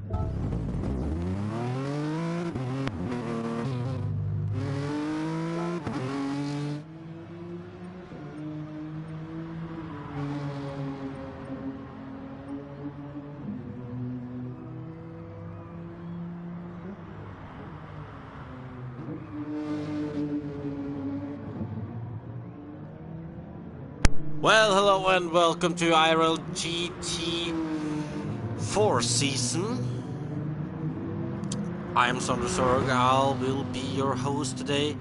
Well, hello and welcome to IRL GT4 season. I am Sondre Sorhaug. I will be your host today.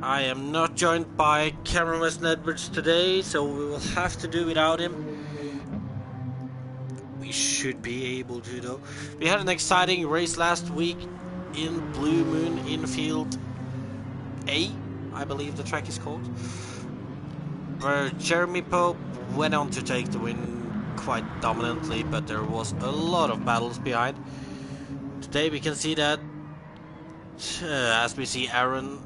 I am not joined by cameraman Negwer today, so we will have to do without him. We should be able to though. We had an exciting race last week in Blue Moon Infield A, I believe the track is called, where Jeremy Pope went on to take the win quite dominantly, but there was a lot of battles behind. Today we can see that as we see Aaron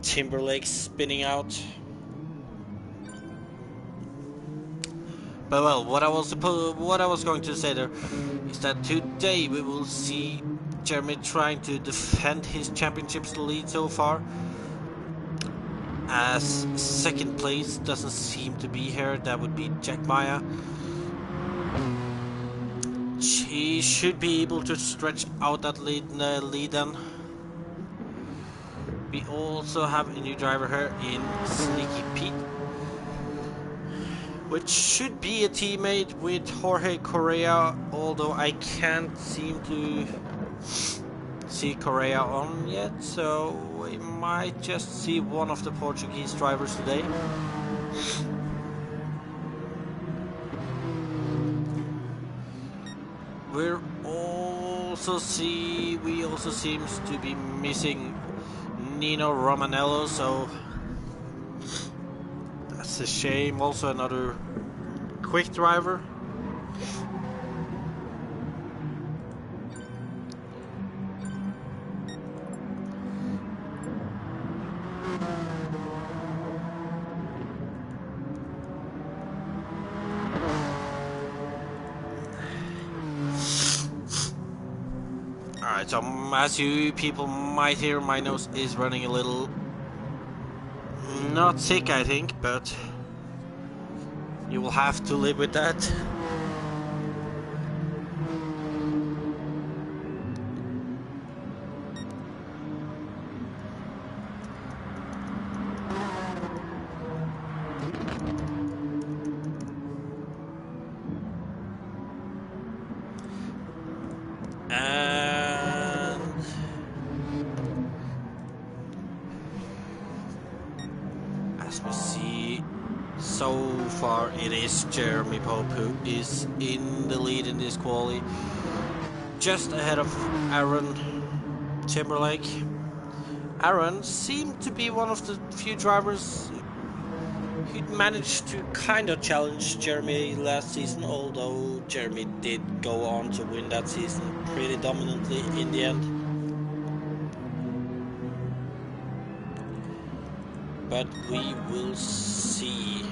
Timberlake spinning out. But well, what I was going to say there is that today we will see Jeremy trying to defend his championships lead so far, as second place doesn't seem to be here. That would be Jack Maya. He should be able to stretch out that lead then. We also have a new driver here in Sneaky Pete, which should be a teammate with Jorge Correa, although I can't seem to see Correa on yet, so we might just see one of the Portuguese drivers today. We also seems to be missing Nino Romanello, so that's a shame. Also another quick driver. Alright, so as you people might hear, my nose is running a little not sick, I think, but you will have to live with that. So far it is Jeremy Pope who is in the lead in this quali, just ahead of Aaron Timberlake. Aaron seemed to be one of the few drivers who'd managed to kind of challenge Jeremy last season, although Jeremy did go on to win that season pretty dominantly in the end. But we will see.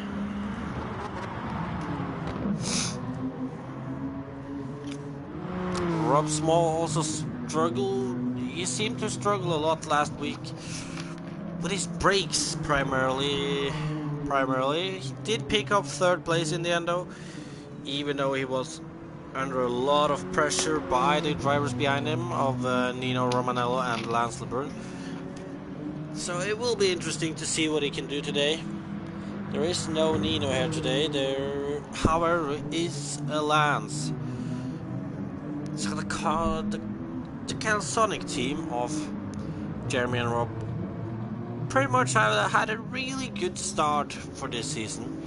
Rob Small also struggled. He seemed to struggle a lot last week with his brakes primarily. He did pick up third place in the end though, even though he was under a lot of pressure by the drivers behind him of Nino Romanello and Lance LeBrun. So it will be interesting to see what he can do today. There is no Nino here today. There, however, is a Lance. So the Calsonic team of Jeremy and Rob pretty much had a really good start for this season.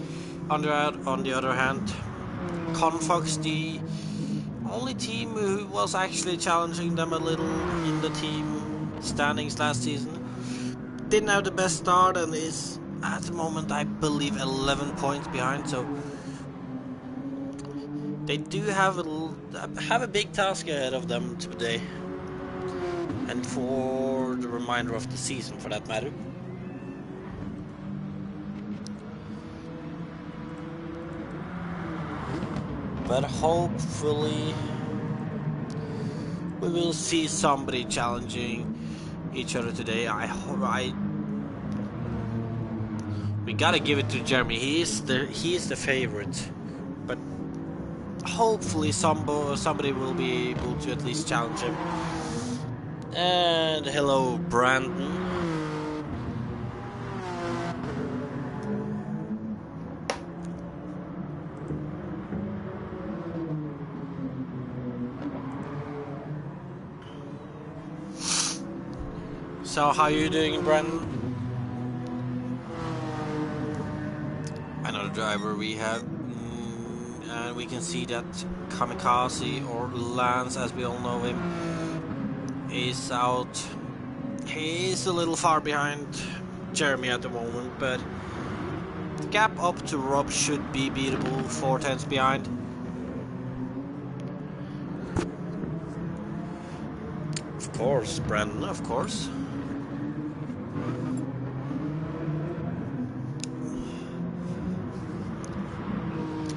On the other hand, Confox, the only team who was actually challenging them a little in the team standings last season, didn't have the best start and is at the moment, I believe, 11 points behind. So they do have a big task ahead of them today, and for the remainder of the season, for that matter. But hopefully we will see somebody challenging each other today. We gotta give it to Jeremy. He's the favorite, but hopefully somebody will be able to at least challenge him. And hello, Brandon. So how you doing, Brandon? Another driver we have, and we can see that Kamikaze, or Lance as we all know him, is out. He's a little far behind Jeremy at the moment, but the gap up to Rob should be beatable. 4 tenths behind. Of course, Brandon, of course.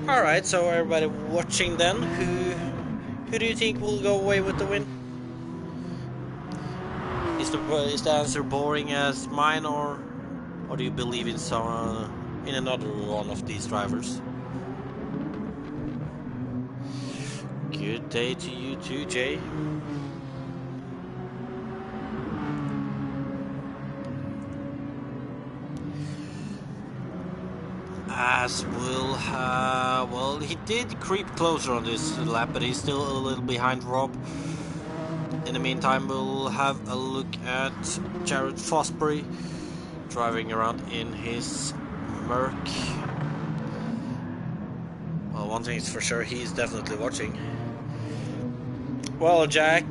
Alright, so everybody watching then, who do you think will go away with the win? Is the answer boring as mine, or do you believe in in another one of these drivers? Good day to you too, Jay. As will well, he did creep closer on this lap, but he's still a little behind Rob. In the meantime, we'll have a look at Jared Fosbury driving around in his Merc. Well, one thing is for sure, he's definitely watching. Well, Jack,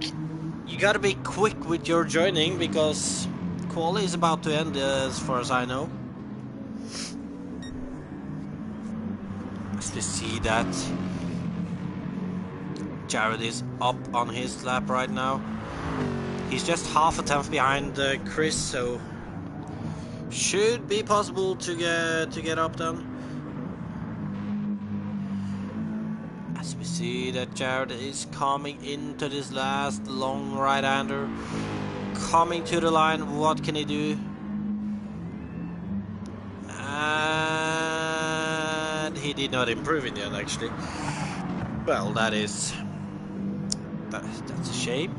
you gotta be quick with your joining, because quali is about to end as far as I know. Let's see that Jared is up on his lap right now. He's just half a tenth behind Chris, so should be possible to get up then. As we see that Jared is coming into this last long right-hander, coming to the line. What can he do? And he did not improve in the end, actually. Well, that's a shame.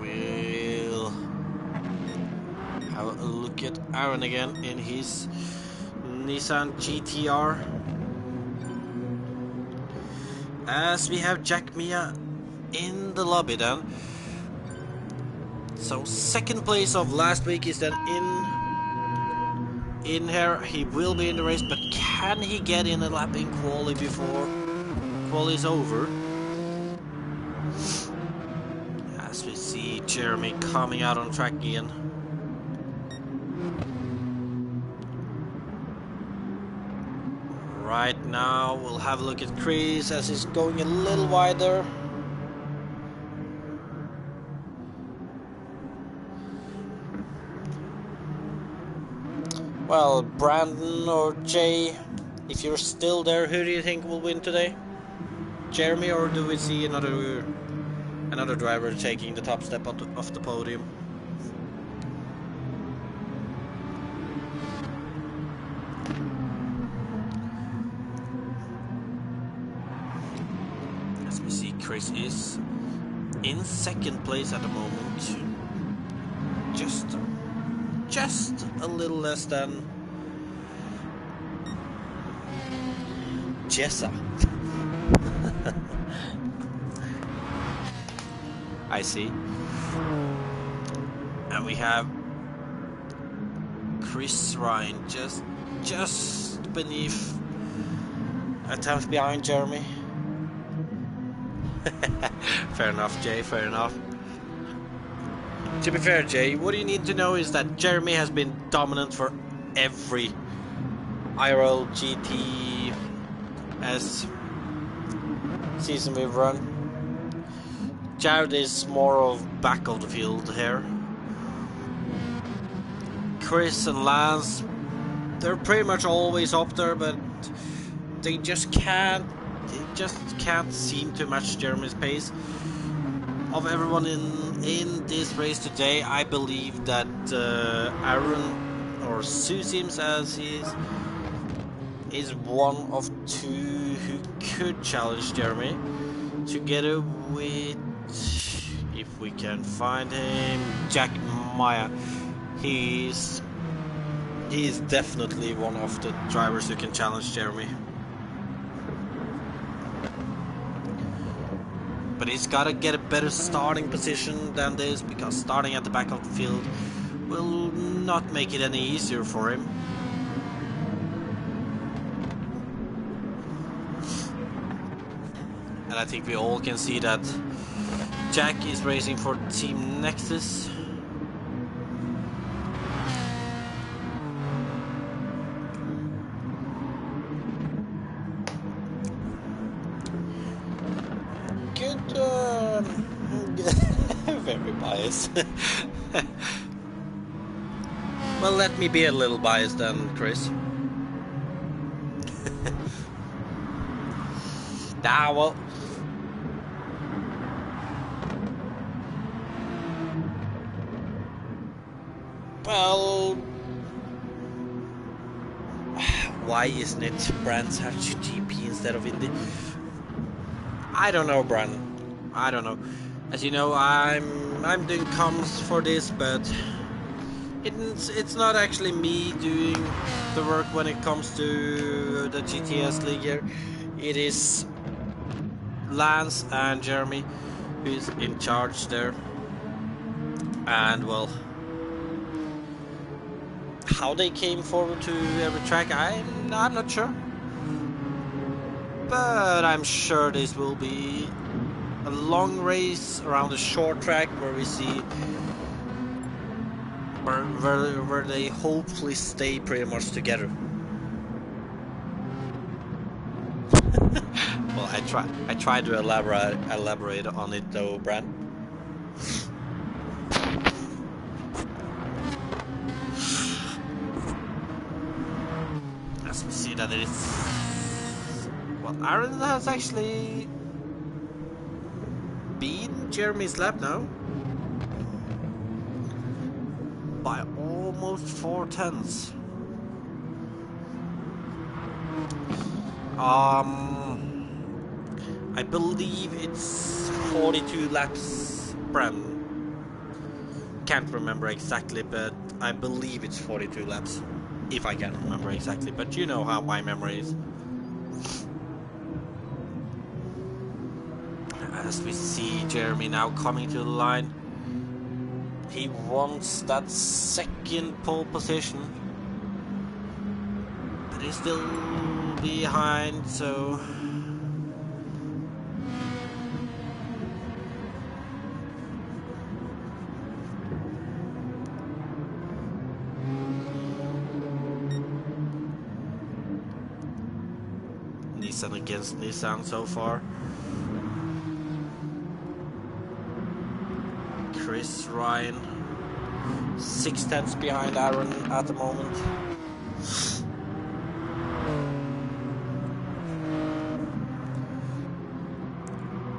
We'll have a look at Aaron again in his Nissan GTR. As we have Jack Mia in the lobby then. So second place of last week is then in here. He will be in the race, but can he get in a lap in quali before quali is over? As we see Jeremy coming out on track again. Right now we'll have a look at Chris as he's going a little wider. Well, Brandon or Jay, if you're still there, who do you think will win today? Jeremy, or do we see another driver taking the top step off the podium? As we see, Chris is in second place at the moment. Just a little less than Jessa. I see. And we have Chris Ryan just beneath a tenth behind Jeremy. Fair enough, Jay, fair enough. To be fair, Jay, what you need to know is that Jeremy has been dominant for every IRL GTS season we've run. Jared is more of back of the field here. Chris and Lance, they're pretty much always up there, but they just can't They just can't seem to match Jeremy's pace. Of everyone in this race today, I believe that Aaron, or Susims as he is one of two who could challenge Jeremy, together with, if we can find him, Jack Maya. He's definitely one of the drivers who can challenge Jeremy. But he's gotta get a better starting position than this, because starting at the back of the field will not make it any easier for him. And I think we all can see that Jack is racing for Team Nexus. Very biased. Well, let me be a little biased then, Chris. Well. Well, why isn't it Brand's GP instead of Indy? I don't know, Brand. I don't know. As you know, I'm doing comms for this, but it's not actually me doing the work when it comes to the GTS League here. It is Lance and Jeremy who's in charge there. And well, how they came forward to every track, I'm not sure. But I'm sure this will be a long race around a short track where we see where they hopefully stay pretty much together. Well, I tried to elaborate on it though, Brad. As we see that it is, well, Aaron has actually beat Jeremy's lap now by almost 4/10. I believe it's 42 laps, Bram. Can't remember exactly, but I believe it's 42 laps. If I can remember exactly, but you know how my memory is. As we see Jeremy now coming to the line, he wants that second pole position, but he's still behind, so Nissan against Nissan so far. Chris Ryan 6/10 behind Aaron at the moment.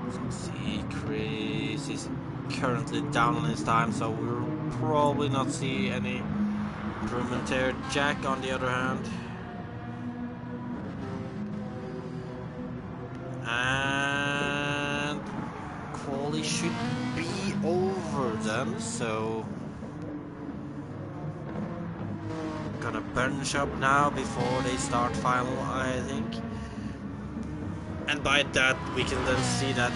Let's see, Chris is currently down on his time, so we'll probably not see any improvement there. Jack, on the other hand, and quali should be over them, so gonna bunch up now before they start final, I think. And by that we can then see that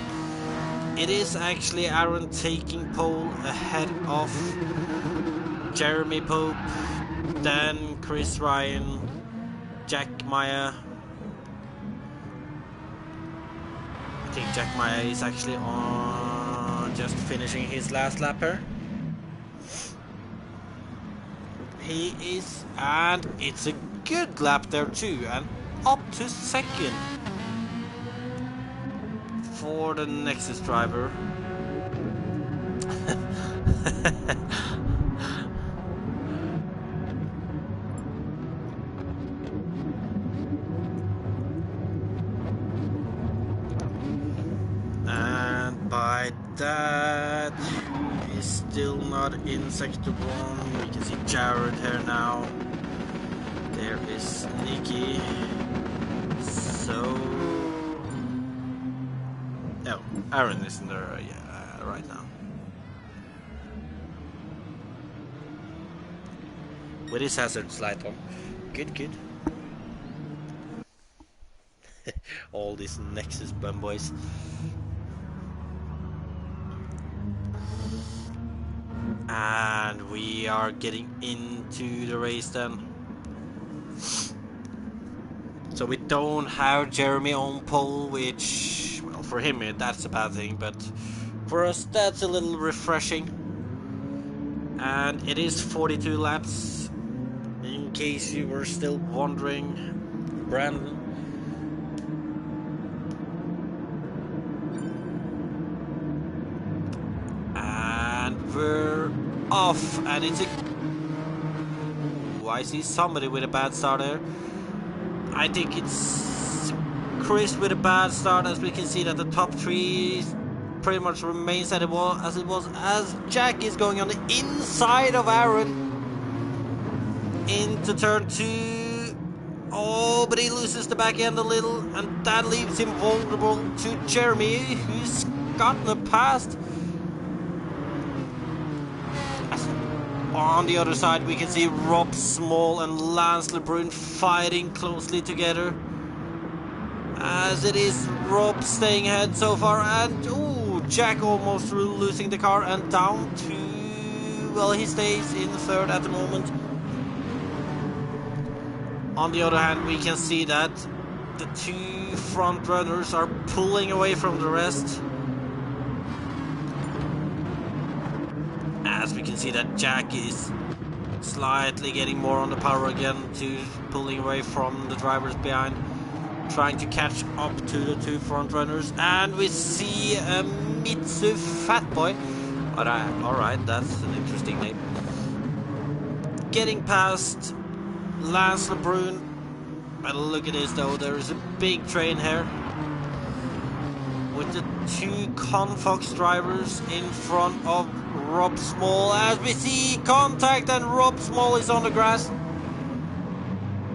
it is actually Aaron taking pole ahead of Jeremy Pope, then Chris Ryan, Jack Maya. I think Jack Maya is actually on just finishing his last lap here. He is, and it's a good lap there too, and up to second for the Nexus driver. that is still not in sector 1. We can see Jared here now. There is Nikki. So... oh, Aaron is in there, yeah, right now. With his hazard light on. Good, good. All these Nexus bum boys. And we are getting into the race then. So we don't have Jeremy on pole, which, well, for him that's a bad thing, but for us that's a little refreshing. And it is 42 laps, in case you were still wondering. Brandon. And we're off, and it's a... ooh, I see somebody with a bad start there. I think it's Chris with a bad start, as we can see that the top three pretty much remains as it was, as Jack is going on the inside of Aaron into turn 2. Oh, but he loses the back end a little, and that leaves him vulnerable to Jeremy, who's gotten a pass. On the other side, we can see Rob Small and Lance LeBrun fighting closely together. As it is Rob staying ahead so far, and ooh, Jack almost losing the car and down to... well, he stays in third at the moment. On the other hand, we can see that the two front runners are pulling away from the rest. As we can see that Jack is slightly getting more on the power again, to pulling away from the drivers behind, trying to catch up to the two front runners. And we see a Mitsu Fatboy. Alright, that's an interesting name. Getting past Lance LeBrun. But look at this though, there is a big train here with the two Confox drivers in front of Rob Small, as we see contact, and Rob Small is on the grass,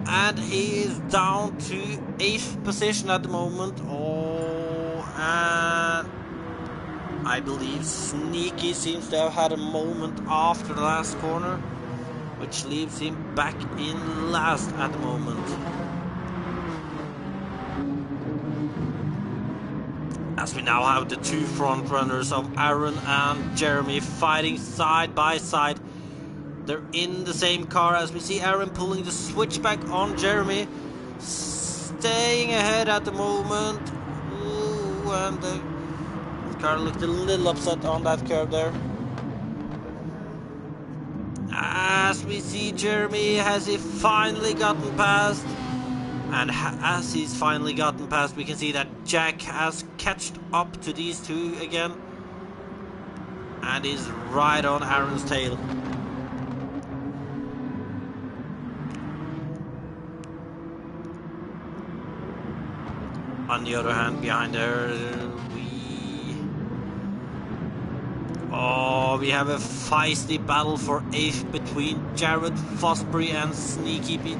and he is down to 8th position at the moment. Oh, and I believe Sneaky seems to have had a moment after the last corner, which leaves him back in last at the moment. As we now have the two front runners of Aaron and Jeremy fighting side by side. They're in the same car, as we see Aaron pulling the switchback on Jeremy, staying ahead at the moment. Ooh, and the car looked a little upset on that curve there. As we see Jeremy, has he finally gotten past? And as he's finally gotten past, we can see that Jack has catched up to these two again and is right on Aaron's tail. On the other hand, behind her, we have a feisty battle for 8th between Jared Fosbury and Sneaky Pete.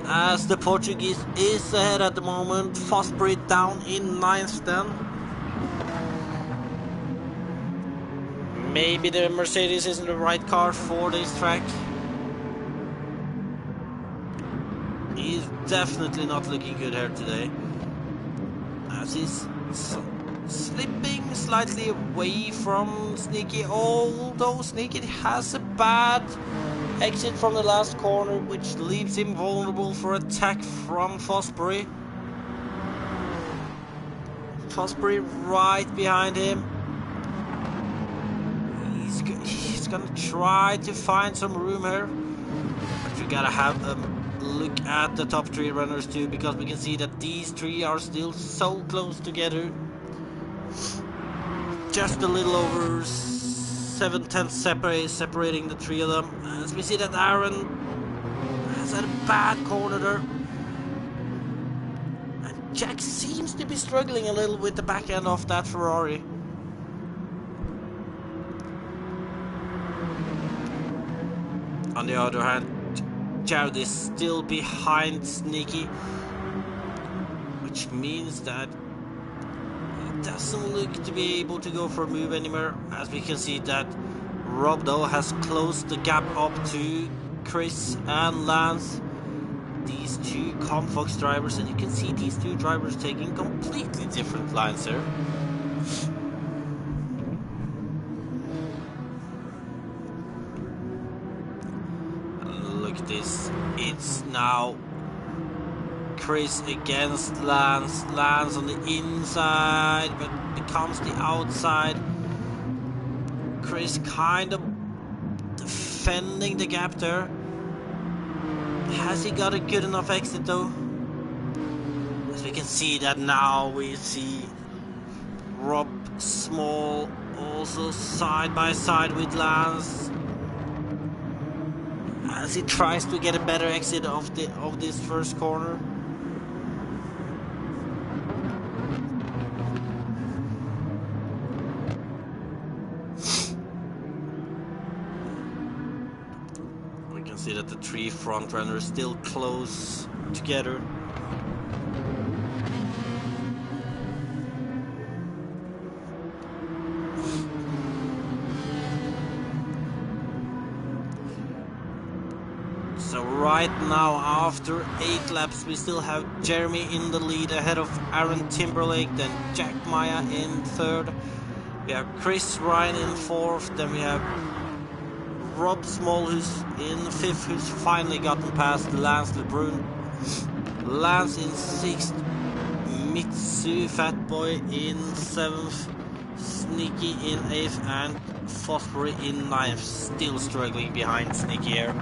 As the Portuguese is ahead at the moment, Fosbury down in 9th then. Maybe the Mercedes isn't the right car for this track. He's definitely not looking good here today, as he's slipping slightly away from Sneaky, although Sneaky has a bad exit from the last corner, which leaves him vulnerable for attack from Fosbury. Fosbury right behind him. He's gonna try to find some room here, but we gotta have a look at the top 3 runners too, because we can see that these 3 are still so close together. Just a little over 7/10 separating the 3 of them, as we see that Aaron has had a bad corner there, and Jack seems to be struggling a little with the back end of that Ferrari. On the other hand, Jared is still behind Sneaky, which means that he doesn't look to be able to go for a move anymore, as we can see that Rob though has closed the gap up to Chris and Lance, these two Comfox drivers, and you can see these two drivers taking completely different lines here. And look at this, it's now Chris against Lance. Lance on the inside, but becomes the outside. Chris kind of defending the gap there. Has he got a good enough exit though? As we can see that now we see Rob Small also side by side with Lance, as he tries to get a better exit of this first corner. See that the three front runners still close together. So right now, after 8 laps, we still have Jeremy in the lead ahead of Aaron Timberlake, then Jack Maya in 3rd. We have Chris Ryan in 4th, then we have Rob Small, who's in 5th, who's finally gotten past Lance LeBrun. Lance in 6th, Mitsu Fatboy in 7th, Sneaky in 8th, and Fosbury in 9th. Still struggling behind Sneaky here.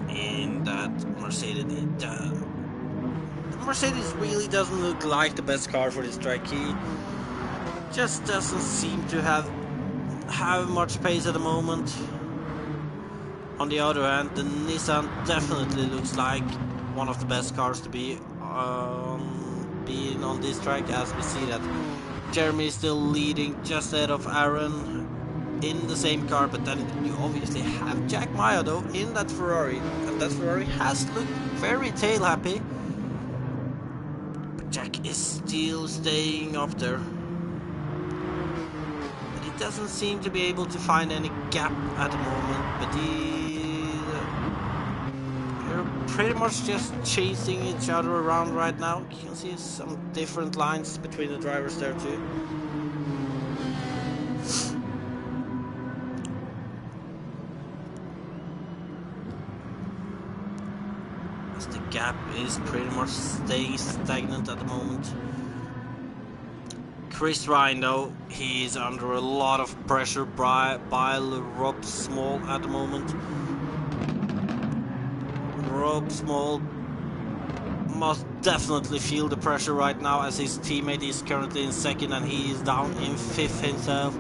In that Mercedes, Mercedes really doesn't look like the best car for this track. He just doesn't seem to have much pace at the moment. On the other hand, the Nissan definitely looks like one of the best cars to be being on this track, as we see that Jeremy is still leading just ahead of Aaron in the same car, but then you obviously have Jack Maya though in that Ferrari, and that Ferrari has looked very tail happy. Jack is still staying up there, but he doesn't seem to be able to find any gap at the moment, but they're pretty much just chasing each other around right now. You can see some different lines between the drivers there too. Gap is pretty much staying stagnant at the moment. Chris Ryan though, he's under a lot of pressure by Rob Small at the moment. Rob Small must definitely feel the pressure right now, as his teammate is currently in 2nd and he is down in 5th himself,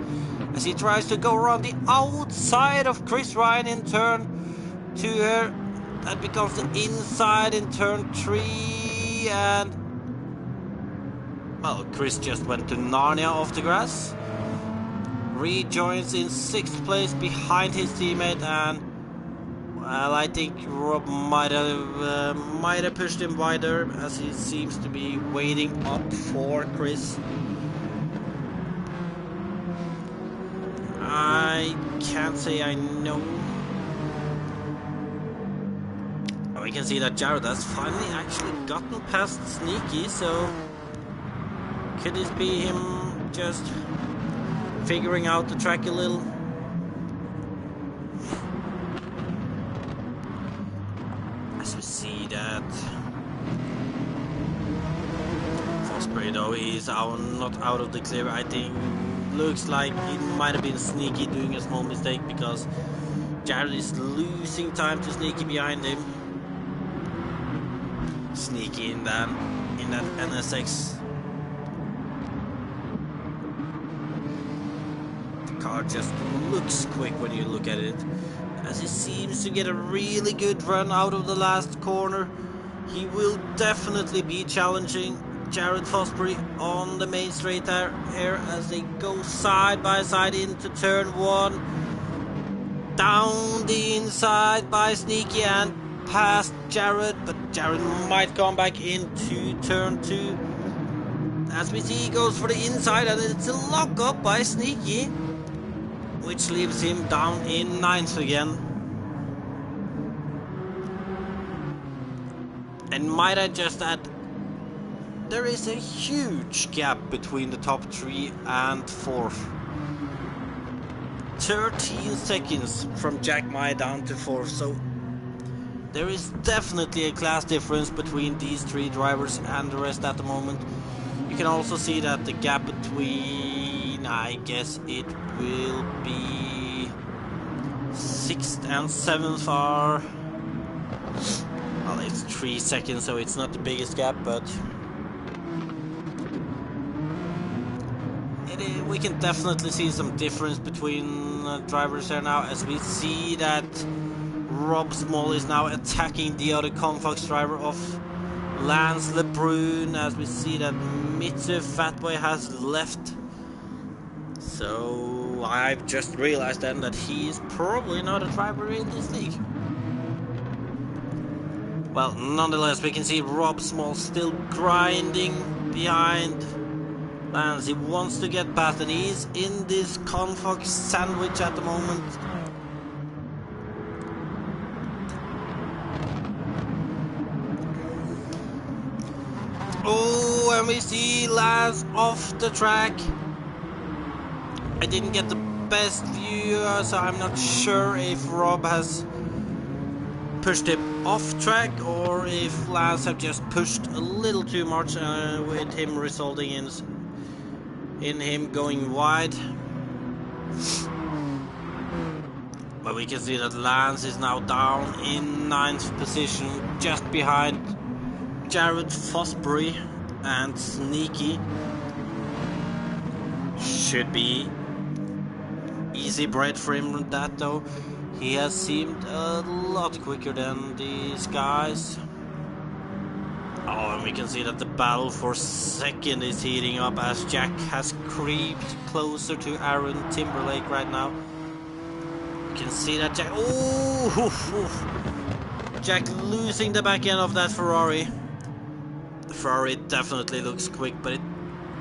as he tries to go around the outside of Chris Ryan in turn 2 here. That becomes the inside in turn 3, and well, Chris just went to Narnia off the grass. Rejoins in 6th place behind his teammate, and well, I think Rob might have pushed him wider, as he seems to be waiting up for Chris. I can't say I know. We can see that Jared has finally actually gotten past Sneaky, so could this be him just figuring out the track a little? As we see that Fosbury though, he's not out of the clear. I think looks like it might have been Sneaky doing a small mistake, because Jared is losing time to Sneaky behind him. Sneaky in that NSX. The car just looks quick when you look at it, as he seems to get a really good run out of the last corner. He will definitely be challenging Jared Fosbury on the main straight here as they go side by side into turn 1. Down the inside by Sneaky and past Jared, but Jared might come back into turn 2. As we see, he goes for the inside and it's a lock up by Sneaky, which leaves him down in 9th again. And might I just add, there is a huge gap between the top 3 and 4th. 13 seconds from Jack Mai down to 4th, so there is definitely a class difference between these 3 drivers and the rest at the moment. You can also see that the gap between, I guess it will be 6th and 7th are, well, it's 3 seconds, so it's not the biggest gap, but we can definitely see some difference between drivers here now, as we see that Rob Small is now attacking the other Confox driver of Lance LeBrun, as we see that Mitsu Fatboy has left. So I've just realized then that he is probably not a driver in this league. Well, nonetheless, we can see Rob Small still grinding behind Lance. He wants to get past, and he's in this Confox sandwich at the moment. Oh, and we see Lance off the track. I didn't get the best view, so I'm not sure if Rob has pushed him off track or if Lance have just pushed a little too much, with him resulting in him going wide. But we can see that Lance is now down in 9th position, just behind Jared Fosbury and Sneaky. Should be easy bread for him, that though. He has seemed a lot quicker than these guys. Oh, and we can see that the battle for 2nd is heating up as Jack has creeped closer to Aaron Timberlake right now. You can see that Jack... Oh! Jack losing the back end of that Ferrari. The Ferrari definitely looks quick, but it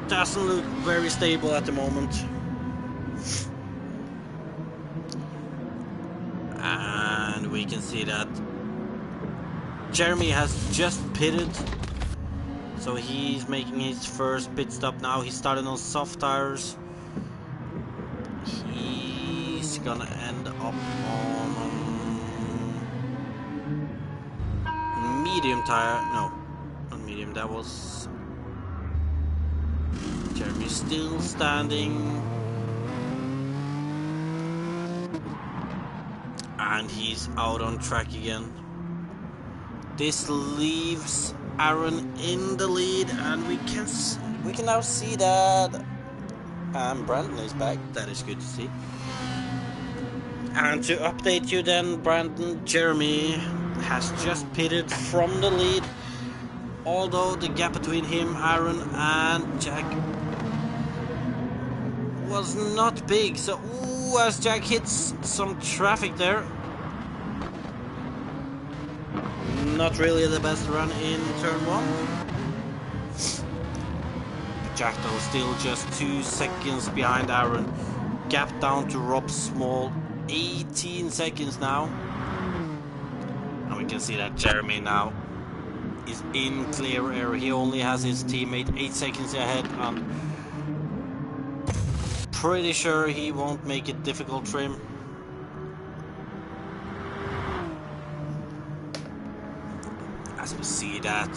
doesn't look very stable at the moment. And we can see that Jeremy has just pitted, so he's making his first pit stop now. He started on soft tires. He's gonna end up on medium tire. No, not medium. That was Jeremy still standing. And he's out on track again. This leaves Aaron in the lead, and we can now see that Brandon is back. That is good to see. And to update you then, Brandon, Jeremy has just pitted from the lead, although the gap between him, Aaron and Jack was not big. So as Jack hits some traffic there, not really the best run in turn 1. Jack though still just 2 seconds behind Aaron. Gap down to Rob Small, 18 seconds now. And we can see that Jeremy now is in clear air. He only has his teammate 8 seconds ahead, and pretty sure he won't make it difficult for him. As we see that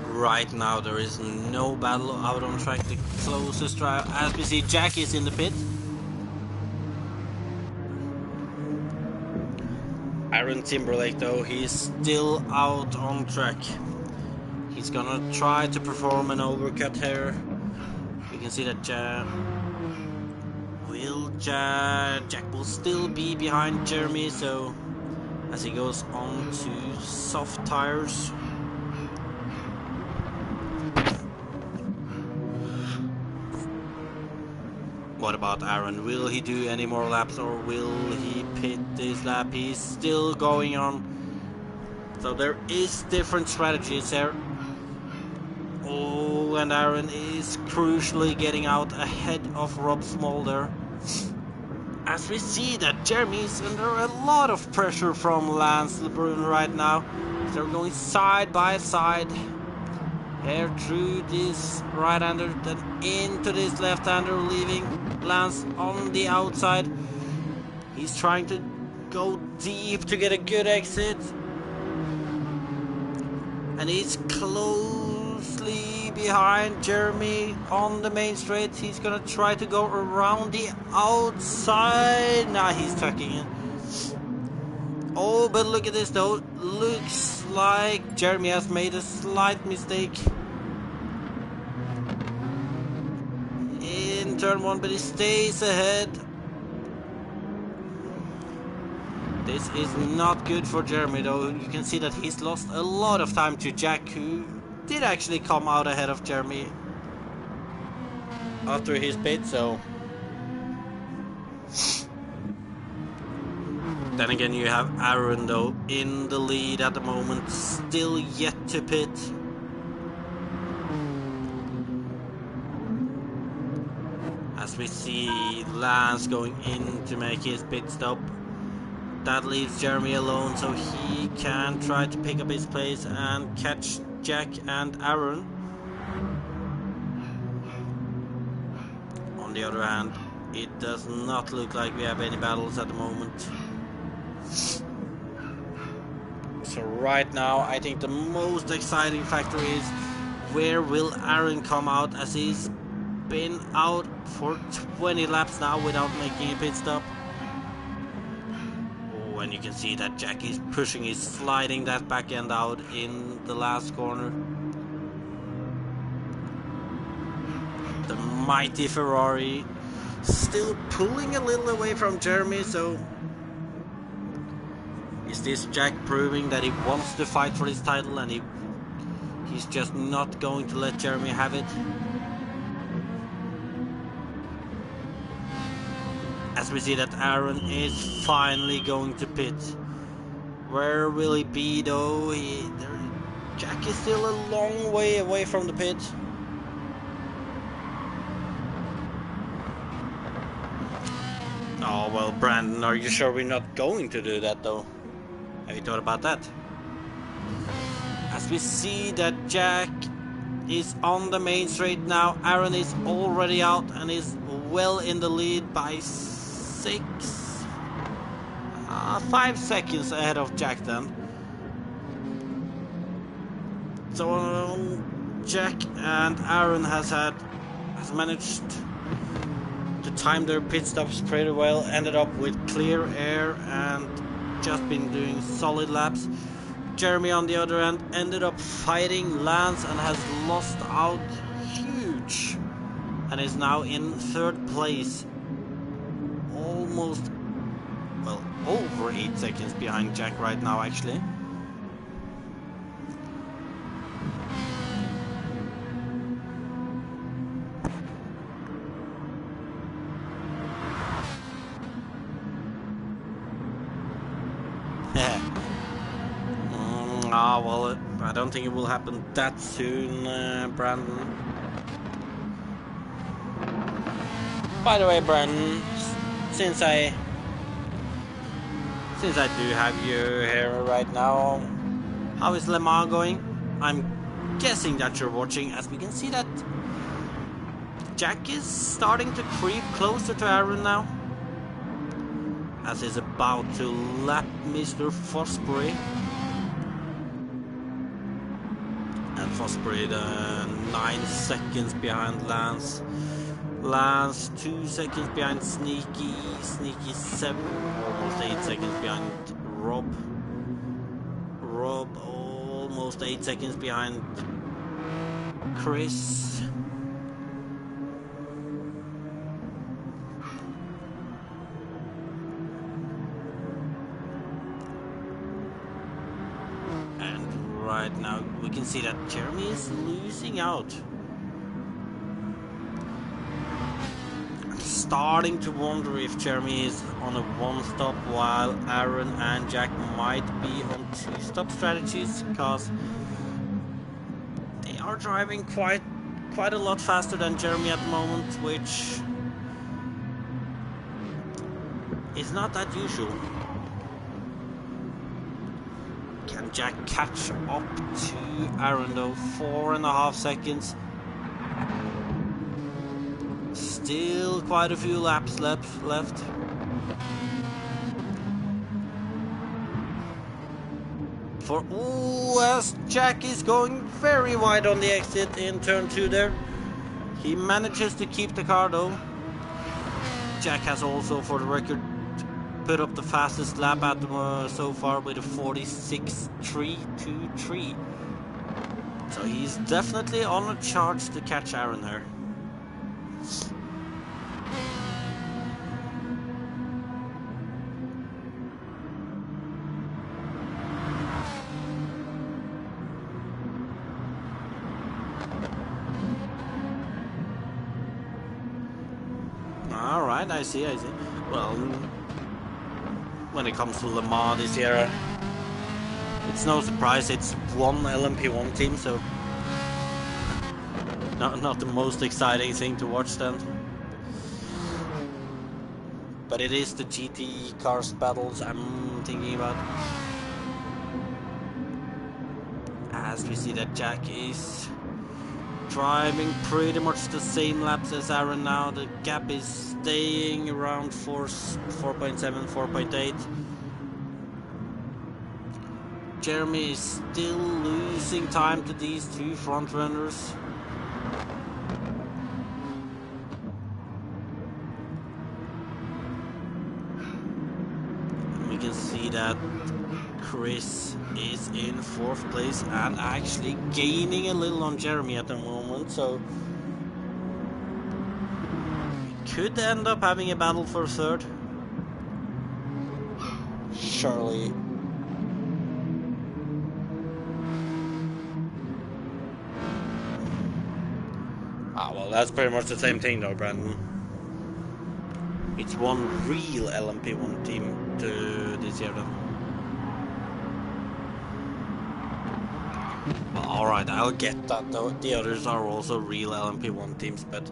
right now there is no battle out on track. The closest drive, as we see Jack is in the pit. Aaron Timberlake though, he's still out on track. He's gonna try to perform an overcut here. You can see that Jack will still be behind Jeremy, so as he goes on to soft tires. What about Aaron? Will he do any more laps or will he pit this lap? He's still going on. So there is different strategies there. Oh, and Aaron is crucially getting out ahead of Rob Smolder. As we see that Jeremy is under a lot of pressure from Lance LeBrun right now. They're going side by side. Here through this right-hander, then into this left-hander, leaving Lance on the outside. He's trying to go deep to get a good exit. And he's closely behind Jeremy on the main straight. He's gonna try to go around the outside. Nah, he's tucking in. Oh, but look at this though. Looks like Jeremy has made a slight mistake in turn 1, but he stays ahead. This is not good for Jeremy though. You can see that he's lost a lot of time to Jack, who did actually come out ahead of Jeremy after his pit, so then again you have Aaron though in the lead at the moment, still yet to pit. As we see Lance going in to make his pit stop. That leaves Jeremy alone, so he can try to pick up his place and catch Jack and Aaron. On the other hand, it does not look like we have any battles at the moment. So right now, I think the most exciting factor is where will Aaron come out, as he's been out for 20 laps now without making a pit stop. And you can see that Jack is pushing, he's sliding that back end out in the last corner. The mighty Ferrari still pulling a little away from Jeremy, so is this Jack proving that he wants to fight for his title and he's just not going to let Jeremy have it? As we see that Aaron is finally going to pit. Where will he be though? Jack is still a long way away from the pit. Oh well, Brandon, are you sure we're not going to do that though? Have you thought about that? As we see that Jack is on the main straight now, Aaron is already out and is well in the lead by 5 seconds ahead of Jack then. So Jack and Aaron has managed to time their pit stops pretty well, ended up with clear air and just been doing solid laps. Jeremy on the other end ended up fighting Lance and has lost out huge and is now in 3rd place. Almost, well, over 8 seconds behind Jack right now actually. Well, I don't think it will happen that soon, Brandon. By the way, Brandon, since I do have you here right now, how is Le Mans going? I'm guessing that you're watching, as we can see that Jack is starting to creep closer to Aaron now, as he's about to lap Mr. Fosbury. And Fosbury 9 seconds behind Lance. Lance 2 seconds behind Sneaky 7, almost 8 seconds behind Rob almost 8 seconds behind Chris. And right now we can see that Jeremy is losing out. starting to wonder if Jeremy is on a one-stop while Aaron and Jack might be on two-stop strategies, because they are driving quite a lot faster than Jeremy at the moment, which is not that usual. Can Jack catch up to Aaron though? 4.5 seconds. Still quite a few laps left. As Jack is going very wide on the exit in turn 2 there. He manages to keep the car though. Jack has also, for the record, put up the fastest lap at so far with a 46.323. So he's definitely on a charge to catch Aaron here. Alright, I see. Well, when it comes to Le Mans this year, it's no surprise it's one LMP1 team, so not the most exciting thing to watch then. But it is the GT cars battles I'm thinking about. As we see that Jack is driving pretty much the same laps as Aaron now. The gap is staying around 4.7, 4.8. Jeremy is still losing time to these two front runners. We can see that Chris is in 4th place and actually gaining a little on Jeremy at the moment, so we could end up having a battle for 3rd. Surely. Well, that's pretty much the same thing though, Brandon. It's one real LMP1 team to this year then. Well, alright, I'll get that though. The others are also real LMP1 teams, but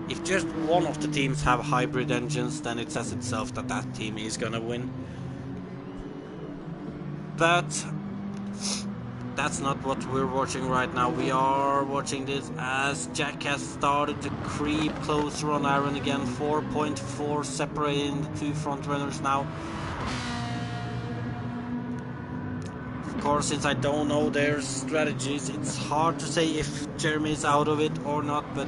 if just one of the teams have hybrid engines, then it says itself that that team is gonna win. But that's not what we're watching right now. We are watching this as Jack has started to creep closer on Aaron again. 4.4 separating the two front runners now. Of course, since I don't know their strategies, it's hard to say if Jeremy's out of it or not, but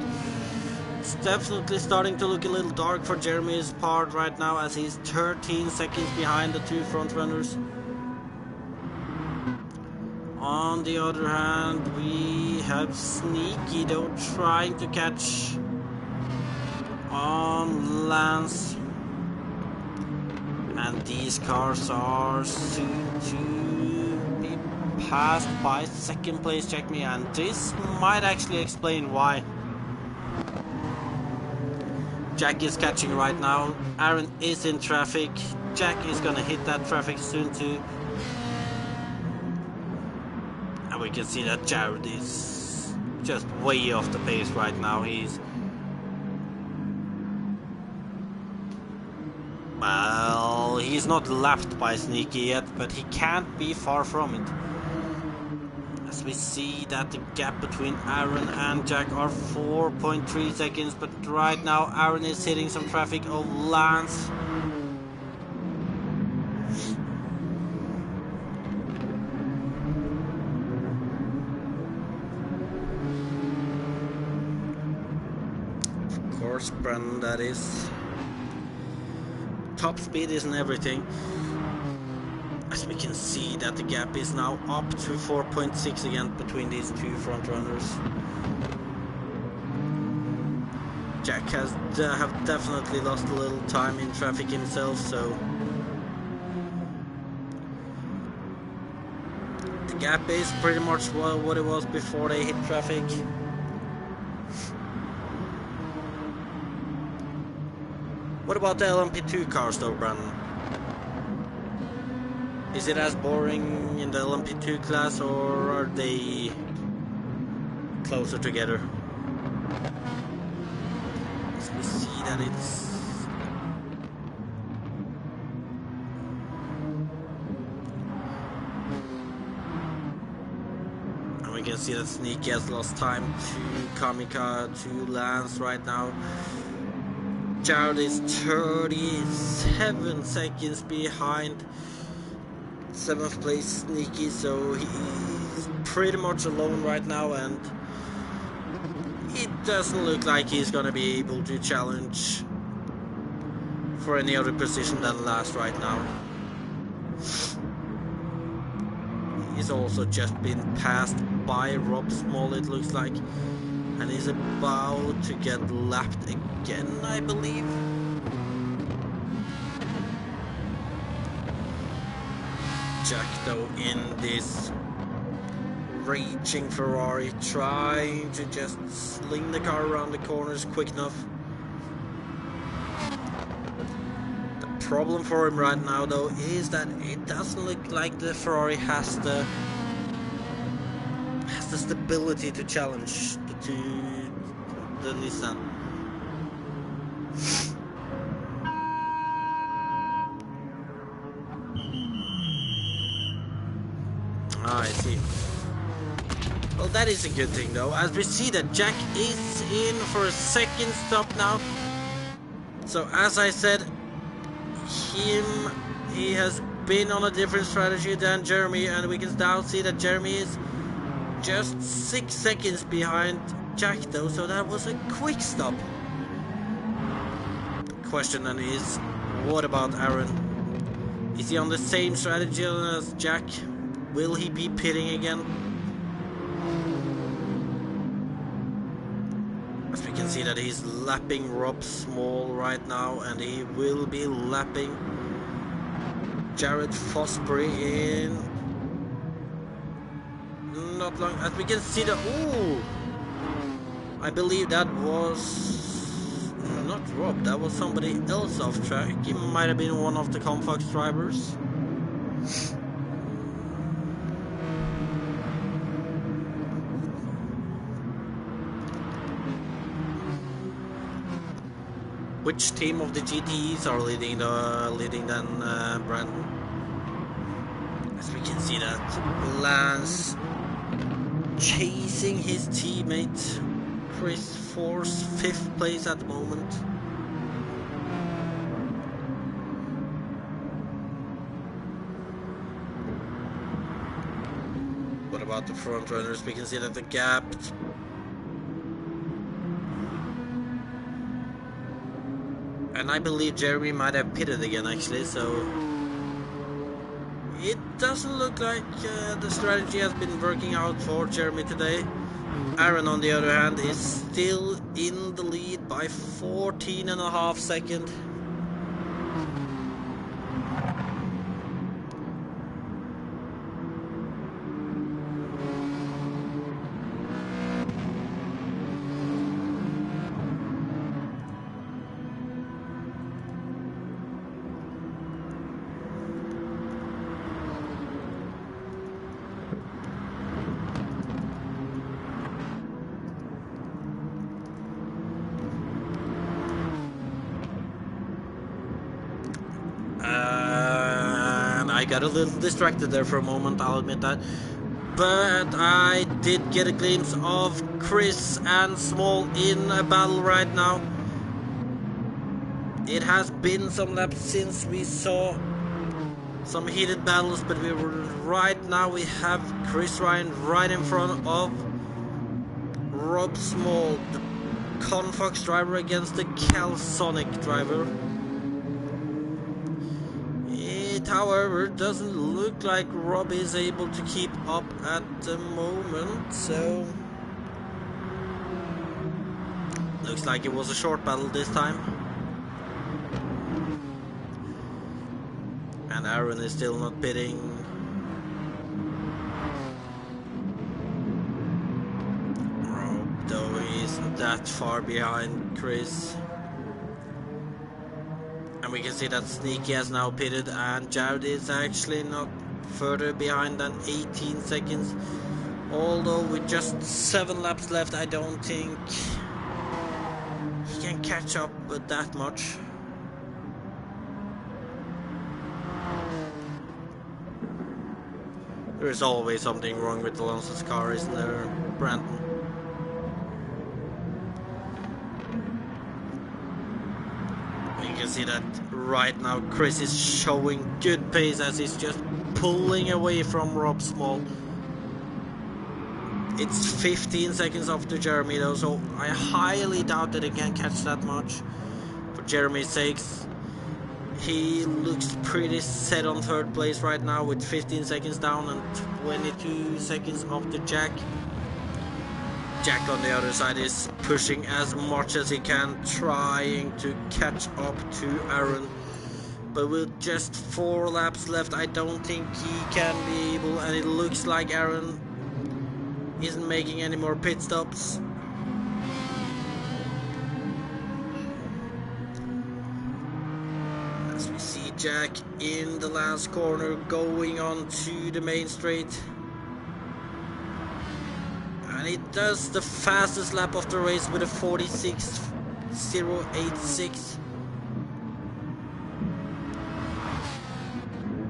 it's definitely starting to look a little dark for Jeremy's part right now, as he's 13 seconds behind the two front runners. On the other hand, we have Sneaky though trying to catch on Lance, and these cars are soon to be passed by 2nd place Check Me, and this might actually explain why. Jack is catching right now. Aaron is in traffic. Jack is gonna hit that traffic soon too. We can see that Jared is just way off the pace right now. He's not lapped by Sneaky yet, but he can't be far from it. As we see that the gap between Aaron and Jack are 4.3 seconds, but right now Aaron is hitting some traffic. Oh, Lance. Brandon, that is. Top speed isn't everything. As we can see that the gap is now up to 4.6 again between these two front runners. Jack has have definitely lost a little time in traffic himself, so the gap is pretty much what it was before they hit traffic. What about the LMP2 cars though, Brandon? Is it as boring in the LMP2 class, or are they closer together? As we see that it's... And we can see that Sneaky has lost time to Kamika, to Lance right now. Jared is 37 seconds behind 7th place Sneaky, so he's pretty much alone right now, and it doesn't look like he's gonna be able to challenge for any other position than last right now. He's also just been passed by Rob Small, it looks like, and he's about to get lapped again, I believe. Jack though in this raging Ferrari, trying to just sling the car around the corners quick enough. The problem for him right now though is that it doesn't look like the Ferrari has the stability to challenge the Nissan. I see. Well, that is a good thing though, as we see that Jack is in for a second stop now. So as I said, he has been on a different strategy than Jeremy, and we can now see that Jeremy is just 6 seconds behind Jack though, so that was a quick stop. The question then is, what about Aaron? Is he on the same strategy as Jack? Will he be pitting again? As we can see that he's lapping Rob Small right now, and he will be lapping Jared Fosbury in not long. As we can see that, ooh, I believe that was not Rob, that was somebody else off track. He might have been one of the Comfox drivers. Which team of the GTEs are leading then, Brandon? As we can see that Lance chasing his teammate Chris Force, 5th place at the moment. What about the front runners? We can see that the gap, and I believe Jeremy might have pitted again actually, so it doesn't look like the strategy has been working out for Jeremy today. Aaron on the other hand is still in the lead by 14.5 seconds. I got a little distracted there for a moment, I'll admit that. But I did get a glimpse of Chris and Small in a battle right now. It has been some laps since we saw some heated battles, but right now we have Chris Ryan right in front of Rob Small, the Confox driver against the Calsonic driver. It, however, doesn't look like Rob is able to keep up at the moment, so looks like it was a short battle this time. And Aaron is still not pitting. Rob, though, isn't that far behind Chris. And we can see that Sneaky has now pitted, and Jared is actually not further behind than 18 seconds. Although with just 7 laps left, I don't think he can catch up with that much. There is always something wrong with Alonso's car, isn't there, Brandon? You can see that right now Chris is showing good pace as he's just pulling away from Rob Small. It's 15 seconds after Jeremy though, so I highly doubt that he can catch that much. For Jeremy's sakes, he looks pretty set on third place right now with 15 seconds down and 22 seconds after Jack. Jack on the other side is pushing as much as he can, trying to catch up to Aaron. But with just 4 laps left, I don't think he can be able, and it looks like Aaron isn't making any more pit stops. As we see Jack in the last corner going on to the main straight. And he does the fastest lap of the race with a 46.086.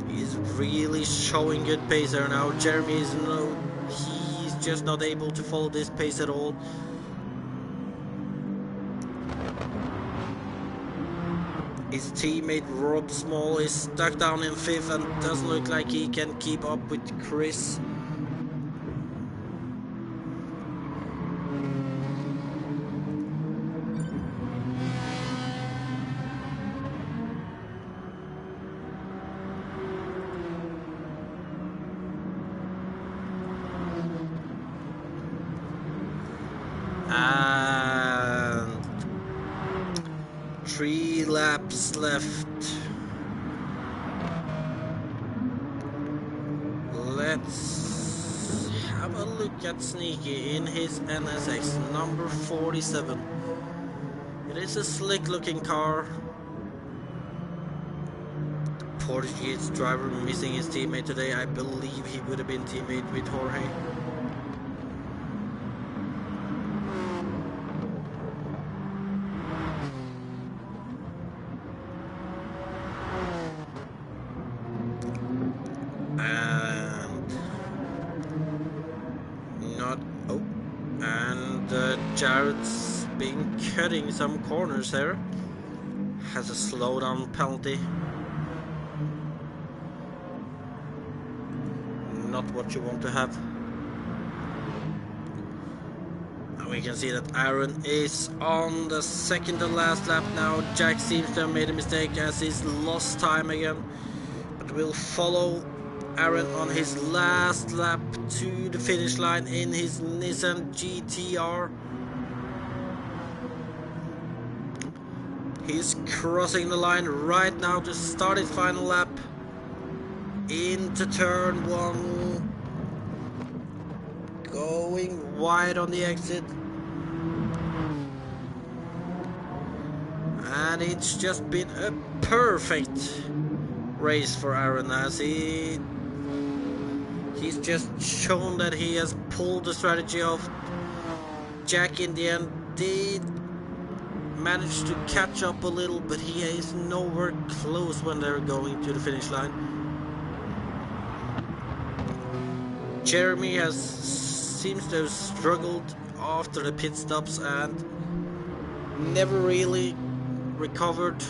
He's really showing good pace there now. Jeremy is he's just not able to follow this pace at all. His teammate Rob Small is stuck down in 5th and doesn't look like he can keep up with Chris. And 3 laps left. Let's have a look at Sneaky in his NSX number 47. It is a slick looking car. Portuguese driver missing his teammate today. I believe he would have been teammate with Jorge. Jared's been cutting some corners there. Has a slowdown penalty. Not what you want to have. And we can see that Aaron is on the second to last lap now. Jack seems to have made a mistake as he's lost time again. But we'll follow Aaron on his last lap to the finish line in his Nissan GT4. He's crossing the line right now to start his final lap into turn 1, going wide on the exit, and it's just been a perfect race for Aaron as he's just shown that he has pulled the strategy off. Jack in the end did managed to catch up a little, but he is nowhere close when they're going to the finish line. Jeremy seems to have struggled after the pit stops and never really recovered.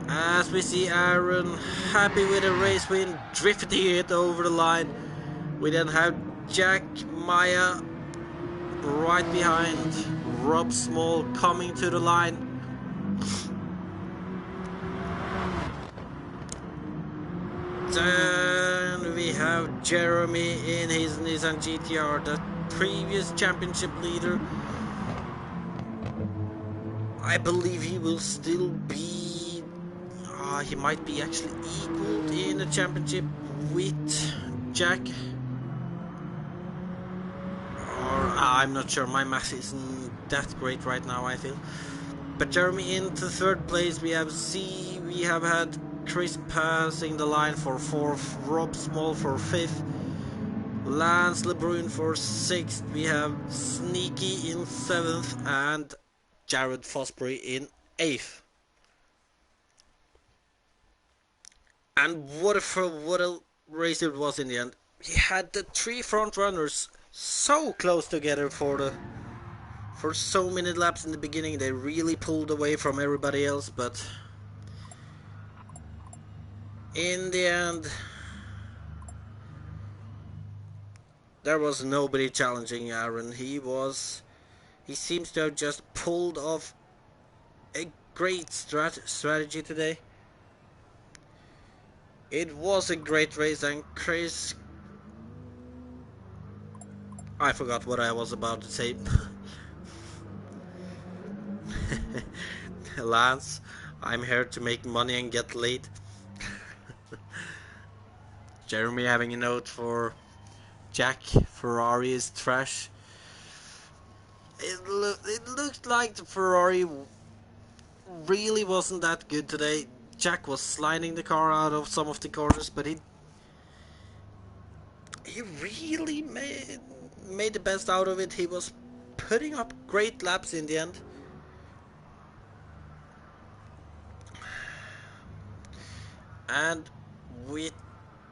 As we see Aaron happy with a race win, drifting it over the line. We then have Jack Maya right behind Rob Small coming to the line. Then we have Jeremy in his Nissan GTR, the previous championship leader. I believe he will still be, he might be actually equaled in the championship with Jack. Or I'm not sure, my math isn't that great right now, I feel. But Jeremy into third place. We have C. We have had Chris passing the line for fourth. Rob Small for fifth. Lance LeBrun for sixth. We have Sneaky in seventh and Jared Fosbury in eighth. And what a race it was in the end. He had the three front runners so close together for so many laps in the beginning. They really pulled away from everybody else, but in the end there was nobody challenging Aaron. He seems to have just pulled off a great strategy today. It was a great race, and Chris... I forgot what I was about to say. Lance, I'm here to make money and get late. Jeremy having a note for Jack, Ferrari is trash. It looked like the Ferrari really wasn't that good today. Jack was sliding the car out of some of the corners, but he really made the best out of it. He was putting up great laps in the end. And with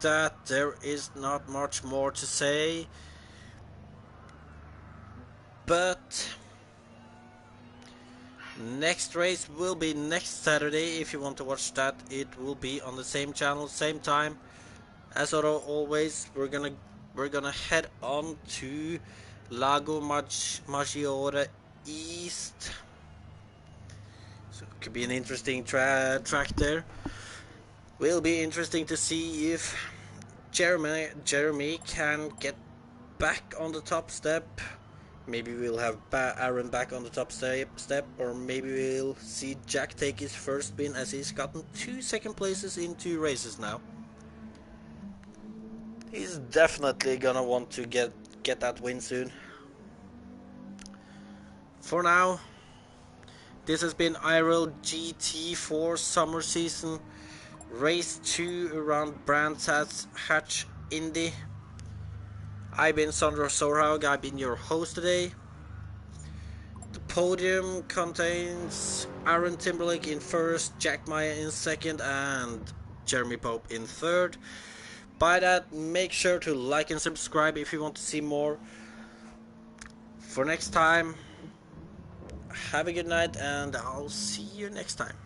that, there is not much more to say. But next race will be next Saturday. If you want to watch that, it will be on the same channel, same time. As always, we're gonna head on to Lago Maggiore East. So it could be an interesting track there. Will be interesting to see if Jeremy can get back on the top step. Maybe we'll have Aaron back on the top step, or maybe we'll see Jack take his first win, as he's gotten 2 second places in 2 races now. He's definitely gonna want to get that win soon. For now, this has been IRL GT4 summer season, race 2 around Brands Hatch Indy. I've been Sondre Sorhaug. I've been your host today. The podium contains Aaron Timberlake in first, Jack Maya in second, and Jeremy Pope in third. By that, make sure to like and subscribe if you want to see more. For next time, have a good night, and I'll see you next time.